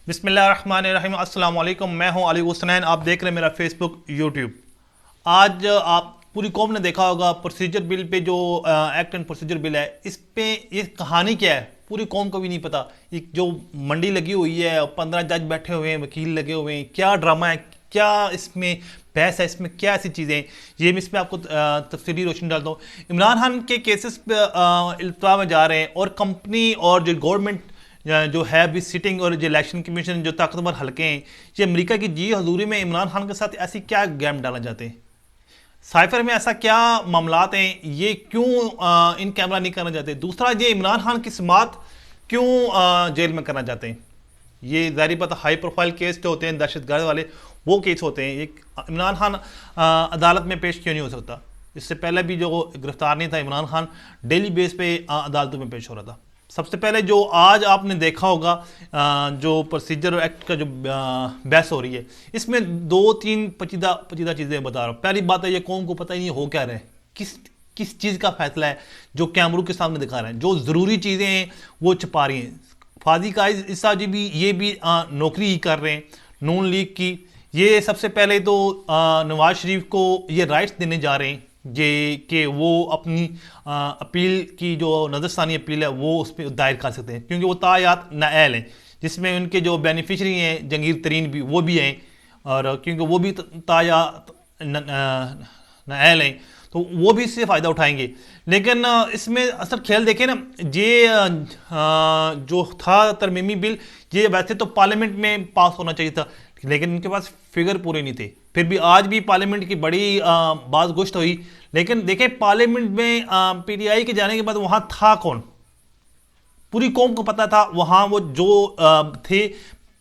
बिस्मिल्लाहिर्रहमानिर्रहीम अस्सलाम वालेकुम। मैं हूं अली हुसनैन, आप देख रहे हैं मेरा फेसबुक यूट्यूब। आज आप पूरी कौम ने देखा होगा प्रोसीजर बिल पे जो एक्ट एंड प्रोसीजर बिल है, इस पे ये कहानी क्या है पूरी कौम को भी नहीं पता। एक जो मंडी लगी हुई है, 15 जज बैठे हुए हैं, वकील लगे हुए हैं, क्या ड्रामा है, क्या इसमें बहस है, इसमें क्या ऐसी चीज़ें हैं, ये मैं इसमें आपको तफसीली रोशनी डालता हूँ। इमरान खान के केसेस पे इल्तवा में जा रहे हैं और कंपनी और जो गवर्नमेंट जो है अभी सिटिंग और जो इलेक्शन कमीशन जो ताकतवर हल्के हैं, ये अमेरिका की जी हजूरी में इमरान खान के साथ ऐसी क्या गेम डाला जाते हैं, साइफर में ऐसा क्या मामलात हैं, ये क्यों इन कैमरा नहीं करना चाहते। दूसरा, ये इमरान खान की समात क्यों जेल में करना चाहते हैं। ये ज़ाहिर बात हाई प्रोफाइल केस जो होते हैं दहशतगर्द वाले, वो केस होते हैं। एक इमरान खान अदालत में पेश क्यों नहीं हो सकता। इससे पहले भी जो गिरफ्तार नहीं था इमरान खान, डेली बेस पे अदालतों में पेश हो रहा था। सबसे पहले जो आज आपने देखा होगा जो प्रोसीजर एक्ट का जो बहस हो रही है, इसमें दो तीन पचीदा चीज़ें बता रहा हूँ। पहली बात है, ये कौम को पता ही नहीं हो क्या रहा है, किस चीज़ का फैसला है जो कैमरों के सामने दिखा रहे हैं। जो ज़रूरी चीज़ें हैं वो छुपा रही हैं। फाजी का इस्सा जी भी ये भी नौकरी ही कर रहे हैं नून लीग की। ये सबसे पहले तो नवाज शरीफ को ये राइट्स देने जा रहे हैं जे कि वो अपनी अपील की जो नजरसानी अपील है वो उस पर दायर कर सकते हैं, क्योंकि वो तायात नाअहल हैं, जिसमें उनके जो बेनिफिशरी हैं जंगीर तरीन भी वो भी हैं, और क्योंकि वो भी तायात नाअहल हैं तो वो भी इससे फ़ायदा उठाएंगे। लेकिन इसमें असल खेल देखें ना, ये जो था तरमीमी बिल, ये वैसे तो पार्लियामेंट में पास होना चाहिए था, लेकिन इनके पास फिगर पूरे नहीं थे। फिर भी आज भी पार्लियामेंट की बड़ी बात गोश्त हुई, लेकिन देखें पार्लियामेंट में पीटीआई के जाने के बाद वहां था कौन, पूरी कौम को पता था। वहां वो जो थे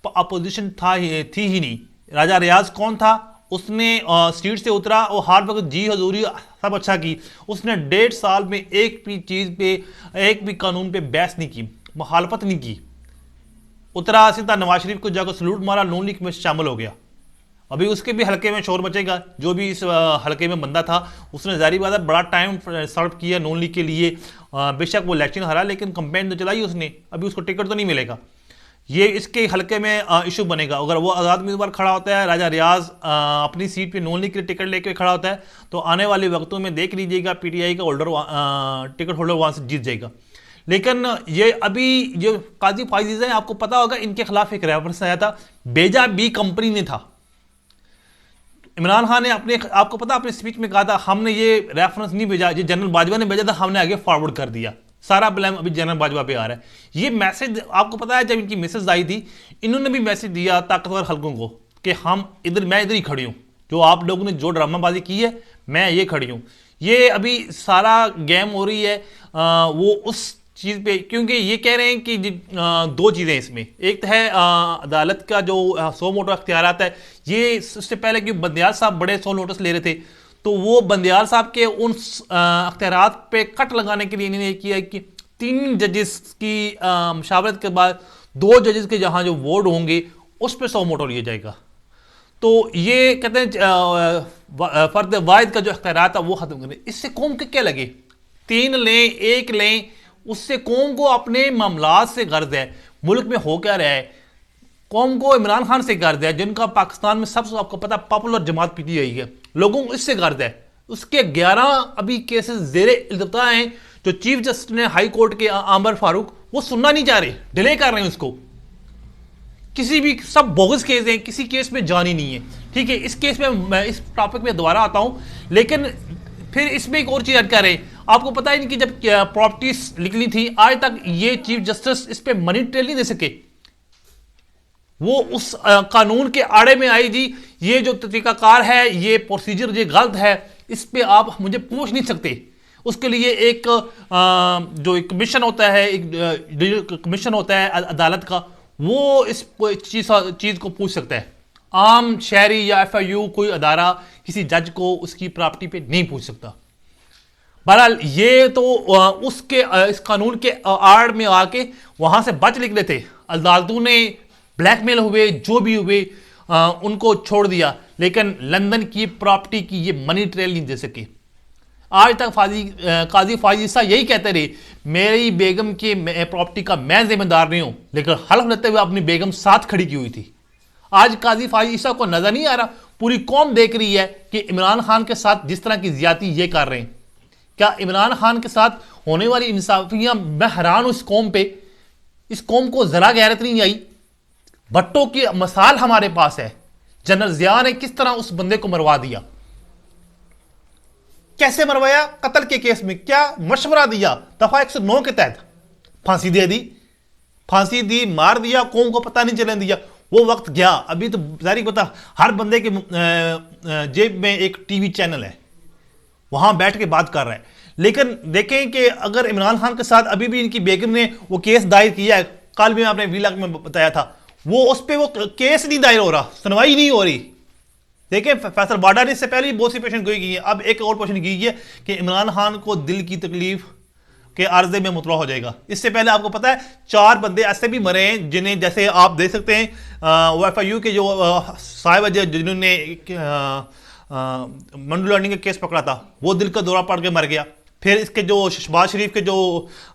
अपोजिशन थी ही नहीं। राजा रियाज कौन था, उसने सीट से उतरा और हर वक्त जी हजूरी सब अच्छा की। उसने 1.5 साल में एक भी चीज़ पे, एक भी कानून पे बहस नहीं की, मुखालफत नहीं की। उतरा सीधा नवाज शरीफ को जाकर सलूट मारा, नून लीग में शामिल हो गया। अभी उसके भी हल्के में शोर मचेगा। जो भी इस हल्के में बंदा था, उसने जारी बात है बड़ा टाइम सर्व किया नून लीग के लिए। बेशक वो इलेक्शन हरा, लेकिन कंपेन तो चलाई उसने, अभी उसको टिकट तो नहीं मिलेगा। ये इसके हल्के में इशू बनेगा। अगर वो आज़ाद उम्मीदवार खड़ा होता है, राजा रियाज अपनी सीट पे नून लीग के लिए टिकट लेके खड़ा होता है, तो आने वाले वक्तों में देख लीजिएगा पीटीआई का टिकट होल्डर वहाँ से जीत जाएगा। लेकिन ये अभी जो काजी फाइजीज हैं, आपको पता होगा इनके खिलाफ एक रेफरेंस आया था, बेजा बी कंपनी ने था। इमरान खान ने आपको पता अपने स्पीच में कहा था हमने ये रेफरेंस नहीं भेजा, ये जनरल बाजवा ने भेजा था, हमने आगे फॉरवर्ड कर दिया। सारा ब्लेम अभी जनरल बाजवा पे आ रहा है। ये मैसेज आपको पता है, जब इनकी मैसेज आई थी, इन्होंने भी मैसेज दिया ताकतवर हल्कों को कि मैं इधर ही खड़ी हूँ, जो आप लोगों ने जो ड्रामाबाजी की है मैं ये खड़ी हूँ। ये अभी सारा गेम हो रही है वो उस चीज़ पे, क्योंकि ये कह रहे हैं कि दो चीज़ें इसमें। एक है अदालत का जो 100 मोटो अख्तियारात है, ये उससे पहले कि बंदियाल साहब बड़े 100 नोटिस ले रहे थे, तो वो बंदियाल साहब के उन अख्तियारात पे कट लगाने के लिए इन्होंने किया कि 3 जजेस की मशावरत के बाद 2 जजेस के जहाँ जो वोट होंगे उस पर 100 मोटो लिया जाएगा। तो ये कहते हैं फर्द वाहिद का जो अख्तियारात था वो खत्म करें। इससे कौम के क्या लगे, 3 लें 1 लें, उससे कौम को अपने मामलात से गर्ज है। मुल्क में हो क्या रहा है, कौम को इमरान खान से गर्ज है, जिनका पाकिस्तान में सबसे आपको पता पॉपुलर जमात पीटीआई है, लोगों को इससे गर्ज है। उसके 11 अभी केसेस जेर इल्तिफा हैं, जो चीफ जस्टिस ने हाई कोर्ट के आमर फारूक, वो सुनना नहीं चाह रहे, डिले कर रहे हैं उसको। किसी भी सब बोगस केस हैं, किसी केस में जान ही नहीं है। ठीक है, इस केस में मैं इस टॉपिक में दोबारा आता हूं, लेकिन फिर इसमें एक और चीज ऐड कर रहे हैं। आपको पता है कि जब प्रॉपर्टीज निकली थी, आज तक ये चीफ जस्टिस इस पे मनी ट्रेल नहीं दे सके। वो उस कानून के आड़े में आई जी, ये जो तरीकाकार है, ये प्रोसीजर ये गलत है, इस पे आप मुझे पूछ नहीं सकते। उसके लिए एक जो एक कमीशन होता है, एक कमीशन होता है अदालत का, वो इस चीज को पूछ सकता है। आम शहरी या एफआईयू कोई अदारा किसी जज को उसकी प्रॉपर्टी पे नहीं पूछ सकता। बहरहाल ये तो उसके इस कानून के आड़ में आके वहां से बच निकले थे। अदालतों ने ब्लैकमेल हुए, जो भी हुए, उनको छोड़ दिया, लेकिन लंदन की प्रॉपर्टी की ये मनी ट्रेल नहीं दे सके। आज तक काजी फाइज ईसा यही कहते रहे, मेरी बेगम के प्रॉपर्टी का मैं जिम्मेदार नहीं हूं, लेकिन हल्फ लेते हुए अपनी बेगम साथ खड़ी की हुई थी। आज काजी फाइज ईसा को नजर नहीं आ रहा, पूरी कौम देख रही है कि इमरान खान के साथ जिस तरह की ज्यादती ये कर रहे हैं, क्या इमरान खान के साथ होने वाली इंसाफियां, मैं हैरान हूं इस कौम पे। इस कौम को जरा गैरत नहीं आई। भट्टो की मिसाल हमारे पास है, जनरल जिया ने किस तरह उस बंदे को मरवा दिया, कैसे मरवाया, कत्ल के केस में क्या मशवरा दिया, दफा 109 के तहत फांसी दे दी, फांसी दी, मार दिया, कौम को पता नहीं चलने दिया। वो वक्त गया। अभी तो जारी पता, हर बंदे के जेब में एक टीवी चैनल है, वहां बैठ के बात कर रहा है। लेकिन देखें कि अगर इमरान खान के साथ अभी भी इनकी बेगम ने वो केस दायर किया है, कल भी आपने व्लॉग में बताया था, वो उस पर वो केस नहीं दायर हो रहा, सुनवाई नहीं हो रही। देखें फैसल बाडा ने इससे पहले भी बहुत सी पेशन गोई की है, अब एक और पेशन की है कि इमरान खान को दिल की तकलीफ के आर्जे में मुतला हो जाएगा। इससे पहले आपको पता है 4 बंदे ऐसे भी मरे हैं जिन्हें, जैसे आप देख सकते हैं YFIU के जो साहिब जिन्होंने मंडू लर्निंग का केस पकड़ा था, वो दिल का दौरा पड़ के मर गया। फिर इसके जो शहबाज शरीफ के जो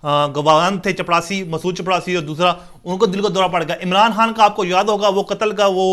गवाह थे, चपड़ासी, मसूद चपड़ासी और दूसरा, उनको दिल का दौरा पड़ गया। इमरान खान का आपको याद होगा वो कत्ल का वो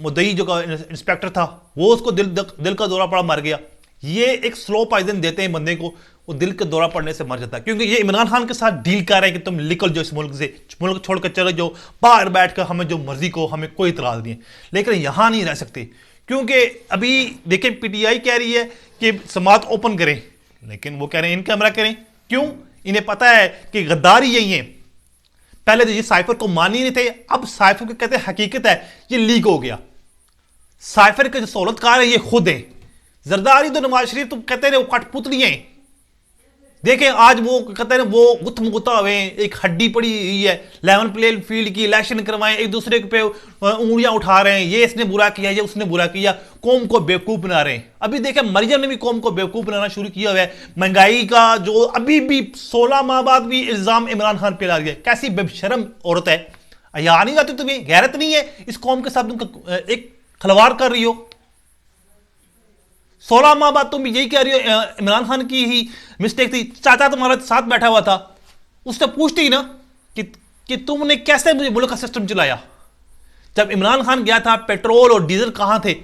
मुद्दई जो इंस्पेक्टर था, वो उसको दिल का दौरा पड़ा, मर गया। ये एक स्लो पॉइजन देते हैं बंदे को, वो दिल का दौरा पड़ने से मर जाता है, क्योंकि ये इमरान खान के साथ डील कर रहे हैं कि तुम निकल जाओ इस मुल्क से, मुल्क छोड़ कर चले जाओ, बाहर बैठ कर हमें जो मर्जी को, हमें कोई इतराज नहीं है। लेकिन यहां नहीं रह सकते, क्योंकि अभी देखें PTI कह रही है कि समात ओपन करें, लेकिन वो कह रहे हैं इन कैमरा करें। क्यों? इन्हें पता है कि गद्दारी यही है। पहले तो ये साइफर को मान ही नहीं थे, अब साइफर को कहते हैं हकीकत है, ये लीक हो गया। साइफर के जो सहूलतकार है ये खुद है। जरदारी तो नवाज शरीफ तो कहते हैं वो कठपुतली हैं। देखें आज वो कहते हैं वो गुत्थम गुत्ता हुए, एक हड्डी पड़ी हुई है, लेवल प्लेइंग फील्ड की इलेक्शन करवाएं, एक दूसरे पे उंगलियां उठा रहे हैं, ये इसने बुरा किया, ये उसने बुरा किया, कौम को बेवकूफ बना रहे हैं। अभी देखें मरियम ने भी कौम को बेवकूफ बनाना शुरू किया हुआ है। महंगाई का जो अभी भी 16 माह बाद भी इल्जाम इमरान खान पे ला दिया। कैसी बेशरम औरत है, या नहीं जाती तुम्हें, गैरत नहीं है इस कौम के साथ तुम एक खलवार कर रही हो। 16 माह बाद तुम यही कह रही हो इमरान खान की ही मिस्टेक थी। चाचा तुम्हारे साथ बैठा हुआ था, उससे पूछती ही ना कि तुमने कैसे मुझे मुल्क का सिस्टम चलाया। जब इमरान खान गया था पेट्रोल और डीजल कहां थे।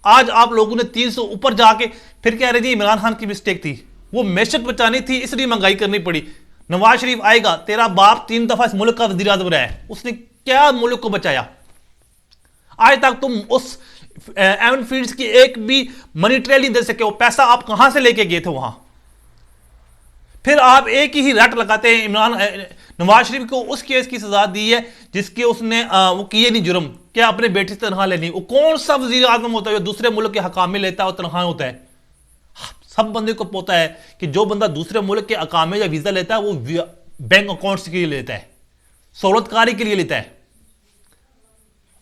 आज आप लोगों ने 300 ऊपर जाके फिर कह रहे थे इमरान खान की मिस्टेक थी, वो मैशत बचानी थी इसलिए महंगाई करनी पड़ी। नवाज शरीफ आएगा, तेरा बाप 3 दफा इस मुल्क का वज़ीर आज़म रहा है, उसने क्या मुल्क को बचाया? आज तक तुम उस एवन फील्ड्स की एक भी मनी ट्रेल नहीं दे सके। वो पैसा आप कहां से लेके गए थे वहां? फिर आप एक ही रट लगाते हैं। नवाज शरीफ को उस केस की सजा दी है जिसके उसने वो किए नहीं जुर्म, क्या अपने बेटे से तनख्वाह लेनी। वो कौन सा वजीर आजम होता है जो दूसरे मुल्क के हकामे लेता है और तनख्वाह होता है? सब बंदे को पता है कि जो बंदा दूसरे मुल्क के हकामे या वीजा लेता है वो बैंक अकाउंट्स के लिए लेता है, सहूलतकारी के लिए लेता है।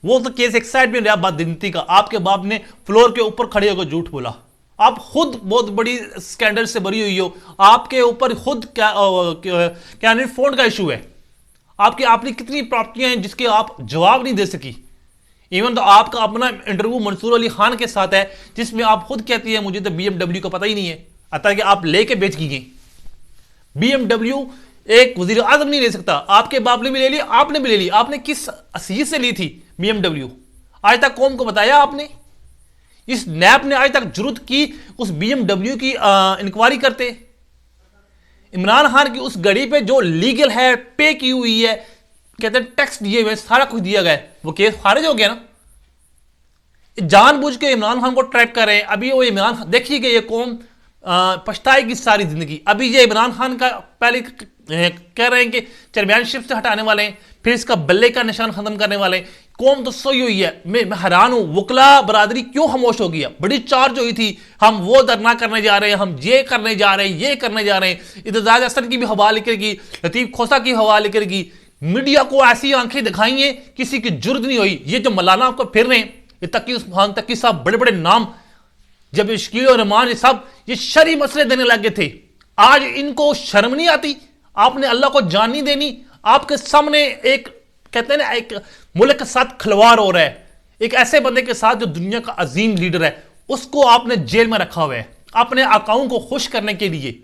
वो तो केस एक साइड में रहा बात दिनती का। आपके बाप ने फ्लोर के ऊपर खड़े होकर झूठ बोला, आप खुद बहुत बड़ी स्कैंडल से भरी हुई हो, आपके ऊपर खुद क्या नहीं फोन का इशू है। आपकी कितनी प्रॉपर्टियां हैं जिसके आप जवाब नहीं दे सकी। इवन तो आपका अपना इंटरव्यू मंसूर अली खान के साथ है जिसमें आप खुद कहती है मुझे तो BMW का पता ही नहीं है, अतः कि आप लेके बेच गई। BMW एक वजीर आजम नहीं ले सकता। आपके बाप ने भी ले ली, आपने भी ले ली। आपने किस असीस से ली थी BMW? आज तक कौम को बताया आपने? इस नैब ने आज तक जरूरत की उस BMW की इंक्वायरी करते? इमरान खान की उस गाड़ी पे जो लीगल है, पे की हुई है, कहते हैं टैक्स दिए हुए, सारा कुछ दिया गया, वो केस खारिज हो गया ना। जानबूझ के इमरान खान को ट्रैप कर रहे हैं। अभी वो इमरान देखिएगा, ये कौम पछताएगी सारी जिंदगी। अभी ये इमरान खान का पहले कह रहे हैं कि चैंपियनशिप से हटाने वाले हैं, फिर इसका बल्ले का निशान खत्म करने वाले हैं। कौम तो सोई हुई है। मैं हैरान हूं, वकला बरादरी क्यों खामोश हो गया? बड़ी चार्ज हुई थी, हम वो धरना करने जा रहे हैं, हम ये करने जा रहे हैं, ये करने जा रहे हैं। इत्तेजाज अहसन की भी हवा निकलेगी, लतीफ खोसा की हवा निकलेगी। मीडिया को ऐसी आंखें दिखाई है, किसी की जुर्द नहीं हुई। ये जो मौलाना आपको फिर रहे हैं, ये तकी उस्मान तकी साहब, बड़े बड़े नाम, जब ये शकील और रहमान ये सब ये शरी मसले देने लगे थे, आज इनको शर्म नहीं आती? आपने अल्लाह को जान नहीं देनी? आपके सामने एक कहते हैं ना, एक मुल्क के साथ खिलवाड़ हो रहा है, एक ऐसे बंदे के साथ जो दुनिया का अजीम लीडर है, उसको आपने जेल में रखा हुआ है। अपने आकाओं को खुश करने के लिए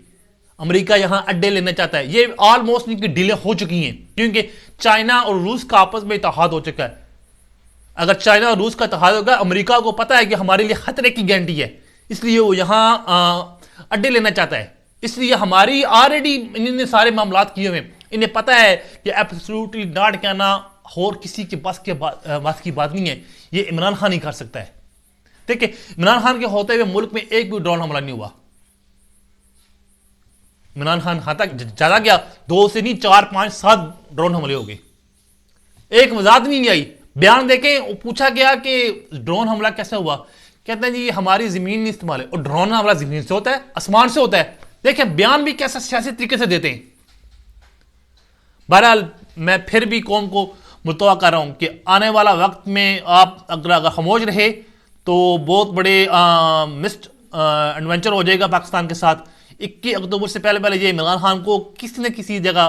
अमेरिका यहां अड्डे लेना चाहता है। ये ऑलमोस्ट इनकी डीलें हो चुकी हैं, क्योंकि चाइना और रूस का आपस में इत्तेहाद हो चुका है। अगर चाइना और रूस का इत्तेहाद होगा, अमेरिका को पता है कि हमारे लिए खतरे की गारंटी है, इसलिए वो यहां अड्डे लेना चाहता है। इसलिए हमारी ऑलरेडी इन्होंने सारे मामला किए हुए, इन्हें पता है कि एब्सोल्युटली नॉट कहना और किसी के बस की बात नहीं है। ये इमरान खान ही कर सकता है। देखिए, इमरान खान के होते हुए मुल्क में एक भी ड्रोन हमला नहीं हुआ। इमरान खान तक ज्यादा गया, 2 से नहीं 4 5 7 ड्रोन हमले हो गए, एक वजाहत नहीं आई। बयान देके पूछा गया कि ड्रोन हमला कैसे हुआ, कहते हैं जी हमारी जमीन नहीं इस्तेमाल है। और ड्रोन हमला जमीन से होता है, आसमान से होता है। देखिए बयान भी कैसे सियासी तरीके से देते हैं। बहरहाल मैं फिर भी कौम को मुतवा कर रहा हूं कि आने वाला वक्त में आप अगर खामोश रहे तो बहुत बड़े मिस्ड एडवेंचर हो जाएगा पाकिस्तान के साथ। 21 अक्टूबर से पहले पहले ये इमरान खान को किसी न किसी जगह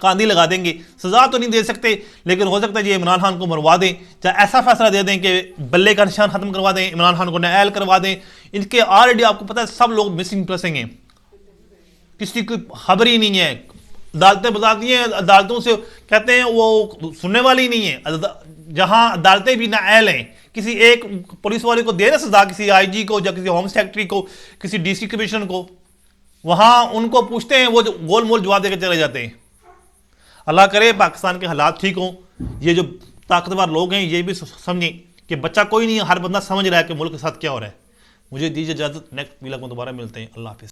कांदी लगा देंगे। सजा तो नहीं दे सकते, लेकिन हो सकता है ये इमरान खान को मरवा दें, चाहे ऐसा फैसला दे दें कि बल्ले का निशान खत्म करवा दें, इमरान खान को नाअहल करवा दें। इनके ऑलरेडी आपको पता है सब लोग मिसिंग पर्सन हैं, किसी की खबर ही नहीं है। अदालतें बताती हैं, अदालतों से कहते हैं वो सुनने वाली नहीं है। जहां अदालतें भी नाअहल हैं, किसी एक पुलिस वाले को दे ना सजा, किसी आईजी को या किसी होम सेक्रेटरी को, किसी डीसी कमिश्नर को, वहां उनको पूछते हैं, वो गोल मोल जवाब देकर चले जाते हैं। अल्लाह करे पाकिस्तान के हालात ठीक हों। ये जो ताकतवर लोग हैं ये भी समझें कि बच्चा कोई नहीं है, हर बंदा समझ रहा है कि मुल्क के साथ क्या हो रहा है। मुझे दीजिए इजाजत, नेक्स्ट वीडियो में दोबारा मिलते हैं। अल्लाह हाफिज़।